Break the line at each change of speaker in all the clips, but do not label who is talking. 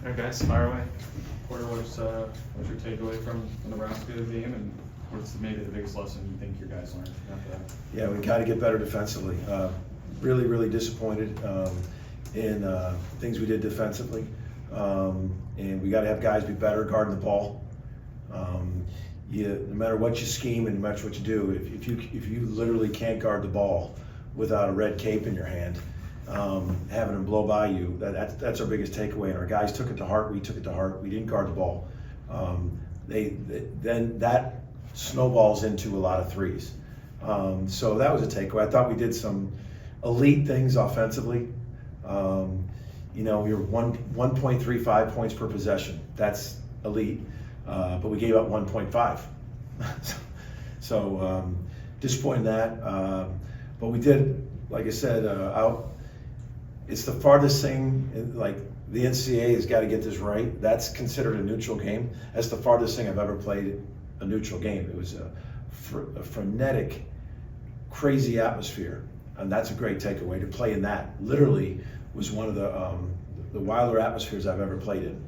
All right, guys, fire away. Porter, what's your takeaway from the Nebraska game, and what's maybe the biggest lesson you think your guys learned after that?
Yeah, we got to get better defensively. Really disappointed in things we did defensively, and we got to have guys be better guarding the ball. No matter what you scheme and no matter what you do, if you literally can't guard the ball without a red cape in your hand, having them blow by you, that's our biggest takeaway. And our guys took it to heart. We took it to heart. We didn't guard the ball. Then that snowballs into a lot of threes. So that was a takeaway. I thought we did some elite things offensively. We were 1.35 points per possession. That's elite. But we gave up 1.5. So disappointed in that. But we did, like I said, it's the farthest thing, like the NCAA has got to get this right. That's considered a neutral game. That's the farthest thing I've ever played a neutral game. It was a frenetic, crazy atmosphere. And that's a great takeaway. To play in that literally was one of the wilder atmospheres I've ever played in.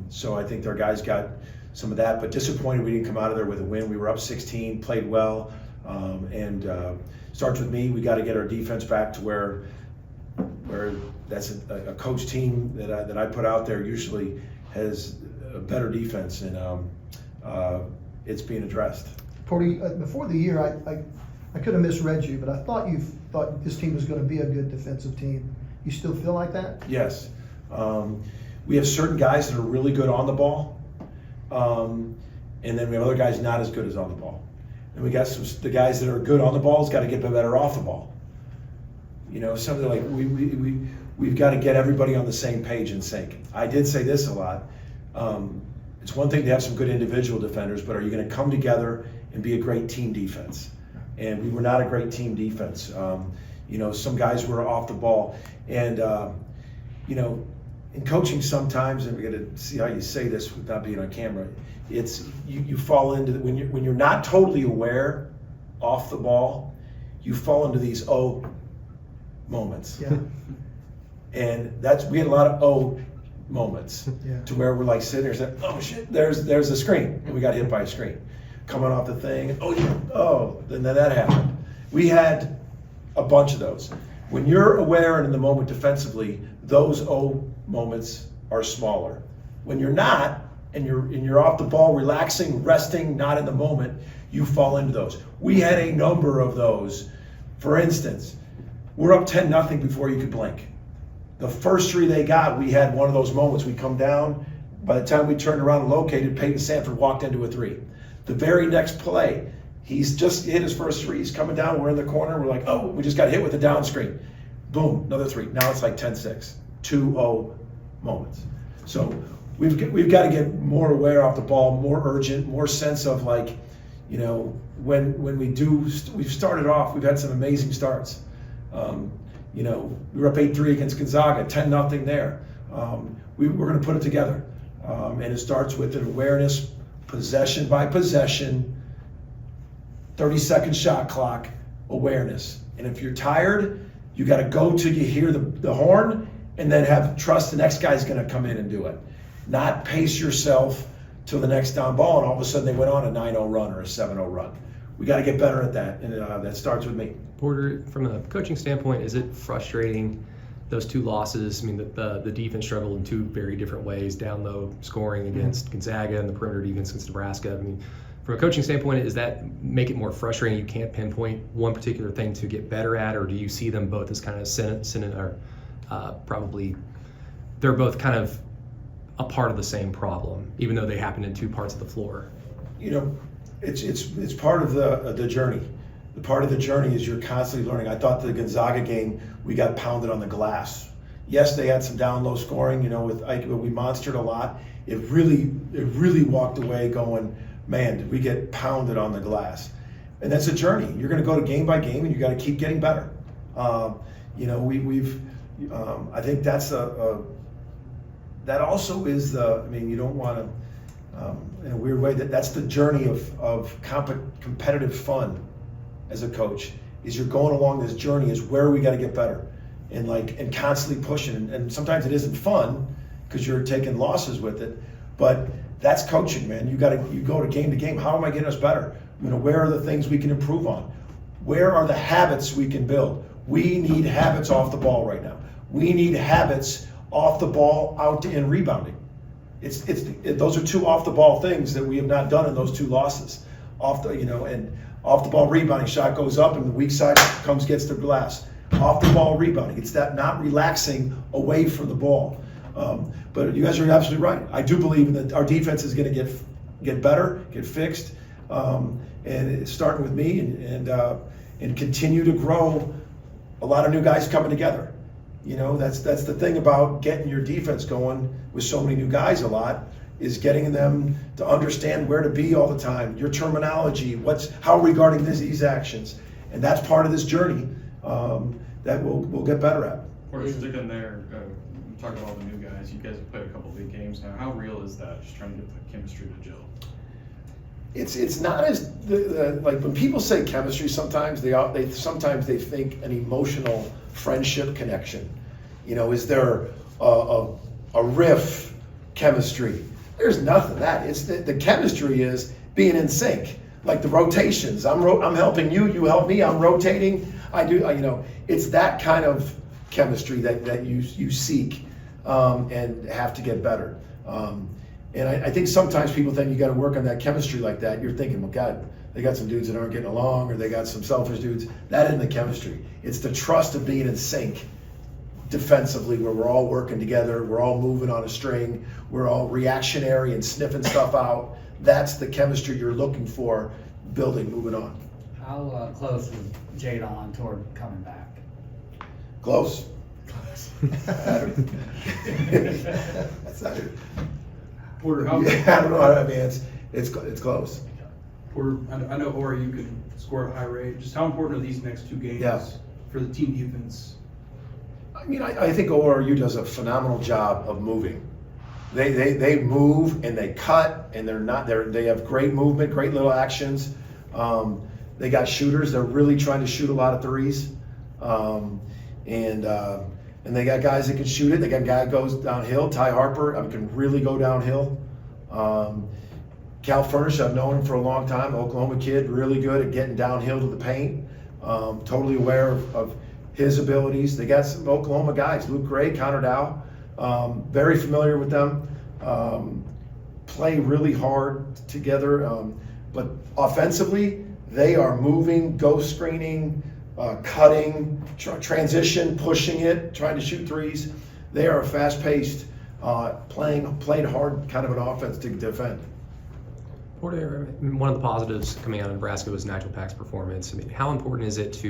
So I think our guys got some of that, but disappointed we didn't come out of there with a win. We were up 16, played well, and starts with me. We got to get our defense back to where that's a coach team that I put out there usually has a better defense, and it's being addressed.
Porter, before the year, I could have misread you, but I thought you thought this team was going to be a good defensive team. You still feel like that?
Yes. We have certain guys that are really good on the ball, and then we have other guys not as good as on the ball. And we got the guys that are good on the ball has got to get better off the ball. Something like we've got to get everybody on the same page in sync. I did say this a lot. It's one thing to have some good individual defenders, but are you going to come together and be a great team defense? And we were not a great team defense. Some guys were off the ball, and in coaching sometimes, and we got to see how you say this without being on camera. It's you fall into when you're not totally aware off the ball, you fall into these moments.
Yeah.
And we had a lot of moments to where we're like sitting there saying, oh shit, there's a screen, and we got hit by a screen coming off the thing. Then that happened. We had a bunch of those. When you're aware and in the moment defensively, those moments are smaller. When you're not, and you're off the ball, relaxing, resting, not in the moment, you fall into those. We had a number of those. For instance, we're up 10-0 before you could blink. The first three they got, we had one of those moments. We come down. By the time we turned around and located, Peyton Sanford walked into a three. The very next play, he's just hit his first three. He's coming down. We're in the corner. We're like, we just got hit with the down screen. Boom, another three. Now it's like 10-6. 2-0 moments. So we've got to get more aware off the ball, more urgent, more sense of when we've started off, we've had some amazing starts. We were up 8-3 against Gonzaga, 10-0 there. We're going to put it together. And it starts with an awareness, possession by possession, 30-second shot clock, awareness. And if you're tired, you got to go till you hear the horn, and then have trust the next guy's going to come in and do it. Not pace yourself till the next down ball, and all of a sudden they went on a 9-0 run or a 7-0 run. We got to get better at that, and that starts with me.
Porter, from a coaching standpoint, is it frustrating, those two losses? I mean, the defense struggled in two very different ways, down low scoring against Gonzaga and the perimeter defense against Nebraska. I mean, from a coaching standpoint, does that make it more frustrating? You can't pinpoint one particular thing to get better at, or do you see them both as kind of probably they're both kind of a part of the same problem, even though they happen in two parts of the floor?
It's part of the journey. The part of the journey is you're constantly learning. I thought the Gonzaga game, we got pounded on the glass. Yes, they had some down low scoring, with Ike, but we monstered a lot. It really walked away going, man, did we get pounded on the glass? And that's a journey. You're going to go to game by game, and you got to keep getting better. I think that's that also is you don't want to, in a weird way, that's the journey of competitive fun as a coach, is you're going along this journey is where we got to get better, and constantly pushing. And sometimes it isn't fun, because you're taking losses with it. But that's coaching, man. You go to game. How am I getting us better? Where are the things we can improve on? Where are the habits we can build? We need habits off the ball right now. We need habits off the ball out in rebounding. Those are two off the ball things that we have not done in those two losses. Off the ball rebounding, shot goes up and the weak side gets the glass. Off the ball rebounding, it's that not relaxing away from the ball. But you guys are absolutely right. I do believe that our defense is going to get better, get fixed, and it's starting with me and continue to grow. A lot of new guys coming together. That's the thing about getting your defense going with so many new guys a lot, is getting them to understand where to be all the time, your terminology, how regarding these actions. And that's part of this journey that we'll get better at.
Porter, sticking there, talking about all the new guys, you guys have played a couple big games now. How real is that, just trying to get the chemistry to gel?
It's not as like when people say chemistry, sometimes they think an emotional friendship connection. Is there a riff chemistry? There's nothing of that. It's the chemistry is being in sync, like the rotations. I'm helping you, you help me. I'm rotating. It's that kind of chemistry that you seek and have to get better. And I think sometimes people think you got to work on that chemistry like that. You're thinking, well, God, they got some dudes that aren't getting along, or they got some selfish dudes. That isn't the chemistry. It's the trust of being in sync defensively, where we're all working together, we're all moving on a string, we're all reactionary and sniffing stuff out. That's the chemistry you're looking for, moving on.
How close is Jadon toward coming back?
Close. That's not it.
Porter,
I don't know. I mean, it's close.
Porter, I know Ori, you can score at a high rate. Just how important are these next two games for the team defense?
I mean, I think ORU does a phenomenal job of moving. They move and they cut, and they have great movement, great little actions. They got shooters. They're really trying to shoot a lot of threes, and they got guys that can shoot it. They got a guy that goes downhill. Ty Harper can really go downhill. Cal Furnish, I've known him for a long time. Oklahoma kid, really good at getting downhill to the paint. Totally aware of his abilities. They got some Oklahoma guys, Luke Gray, Connor Dow, very familiar with them. Play really hard together, but offensively, they are moving, ghost screening, cutting, transition, pushing it, trying to shoot threes. They are a fast-paced, playing hard kind of an offense to defend.
Porter, one of the positives coming out of Nebraska was Nigel Pack's performance. I mean, how important is it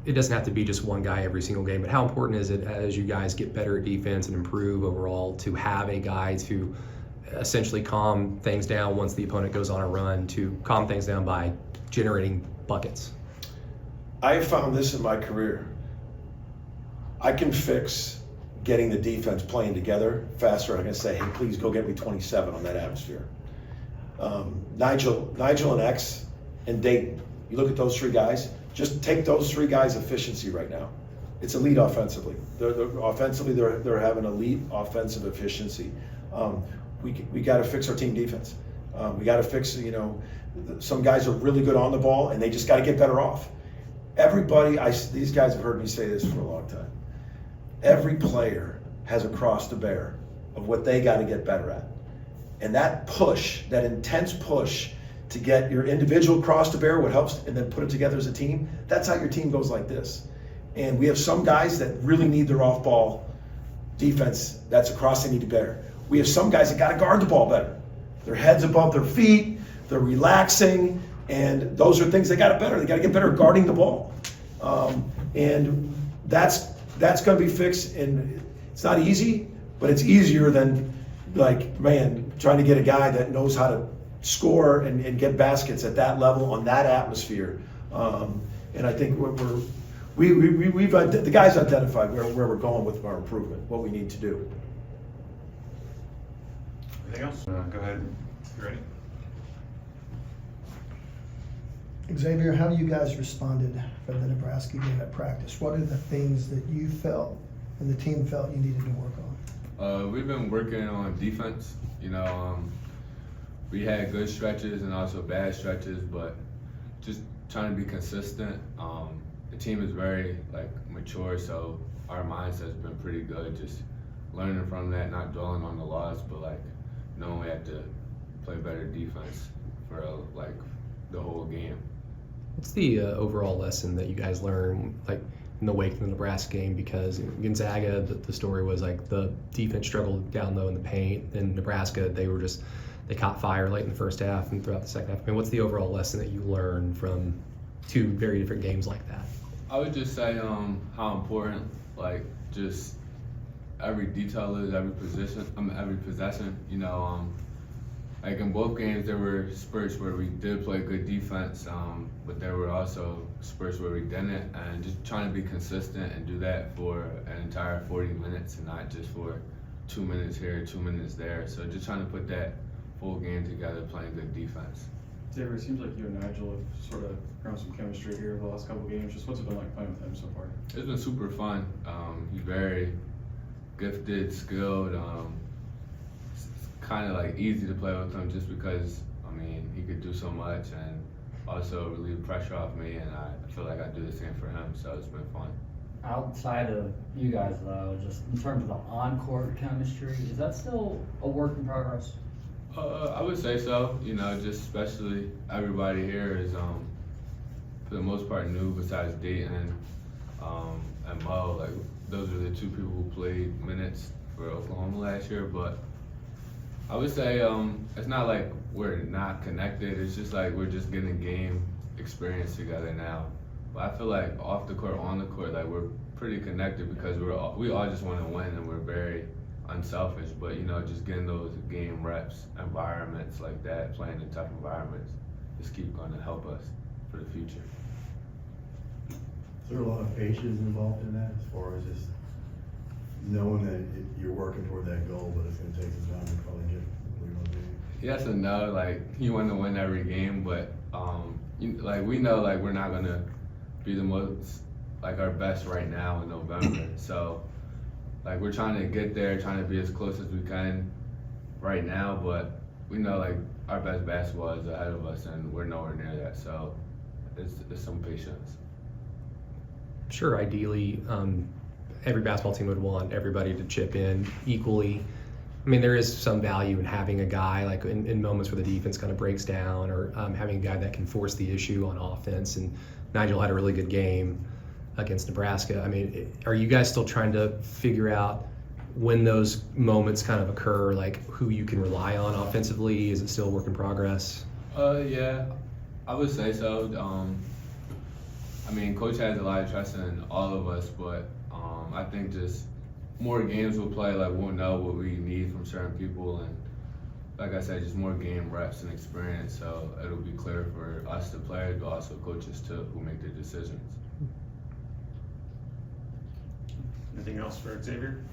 it doesn't have to be just one guy every single game, but how important is it as you guys get better at defense and improve overall to have a guy to essentially calm things down once the opponent goes on a run, to calm things down by generating buckets?
I have found this in my career. I can fix getting the defense playing together faster. I can say, hey, please go get me 27 on that atmosphere. Nigel and X and Dayton, you look at those three guys, just take those three guys' efficiency right now. It's elite offensively. They're having elite offensive efficiency. We got to fix our team defense. We got to fix, some guys are really good on the ball and they just got to get better off. These guys have heard me say this for a long time. Every player has a cross to bear of what they got to get better at. And that push, that intense push to get your individual cross to bear, what helps, and then put it together as a team, that's how your team goes like this. And we have some guys that really need their off-ball defense. That's a cross they need to bear. We have some guys that got to guard the ball better. Their heads above their feet, they're relaxing, and those are things they got to better. They got to get better at guarding the ball. And that's going to be fixed, and it's not easy, but it's easier than, trying to get a guy that knows how to score and get baskets at that level on that atmosphere. And I think the guys identified where we're going with our improvement, what we need to do.
Anything else? Go ahead. You ready?
Xzayvier, how you guys responded for the Nebraska game at practice? What are the things that you felt and the team felt you needed to work on?
We've been working on defense. You know, we had good stretches and also bad stretches, but just trying to be consistent. The team is very mature, so our mindset's been pretty good. Just learning from that, not dwelling on the loss, but knowing we have to play better defense for the whole game.
What's the overall lesson that you guys learned, in the wake of the Nebraska game? Because Gonzaga, the story was the defense struggled down low in the paint. In Nebraska, they caught fire late in the first half and throughout the second half. I mean, what's the overall lesson that you learned from two very different games like that?
I would just say how important just every detail is, every possession. You know, in both games there were spurts where we did play good defense, but there were also spurts where we didn't, and just trying to be consistent and do that for an entire 40 minutes and not just for 2 minutes here, 2 minutes there. So just trying to put that full game together, playing good defense.
Xzayvier, it seems like you and Nigel have sort of grown some chemistry here over the last couple of games. Just what's it been like playing with him so far?
It's been super fun. He's very gifted, skilled. It's kind of easy to play with him just because, he could do so much and also relieve pressure off me, and I feel like I do the same for him, so it's been fun.
Outside of you guys though, just in terms of the on-court chemistry, is that still a work in progress?
I would say so. You know, just especially everybody here is for the most part new besides Dayton and Mo. Those are the two people who played minutes for Oklahoma last year, but I would say it's not like we're not connected. It's just we're just getting game experience together now. But I feel like off the court, on the court, we're pretty connected because we all just want to win and we're very unselfish. But just getting those game reps, environments like that, playing in tough environments, just keep going to help us for the future.
Is there a lot of patience involved in that, as far as just knowing that you're working toward that goal, but it's going to take some time to probably get where you want to be?
Yes and no. You want to win every game, but we know we're not going to be the most our best right now in November. So we're trying to get there, trying to be as close as we can right now, but we know our best basketball is ahead of us and we're nowhere near that. So it's some patience.
Sure, ideally, every basketball team would want everybody to chip in equally. There is some value in having a guy in moments where the defense kind of breaks down, or having a guy that can force the issue on offense. And Nigel had a really good game against Nebraska. Are you guys still trying to figure out when those moments kind of occur, who you can rely on offensively? Is it still a work in progress?
Yeah, I would say so. Coach has a lot of trust in all of us, but I think just more games we'll play, we'll know what we need from certain people, and like I said, just more game reps and experience, so it'll be clear for us, the players, but also coaches too, who make the decisions.
Anything else for Xzayvier?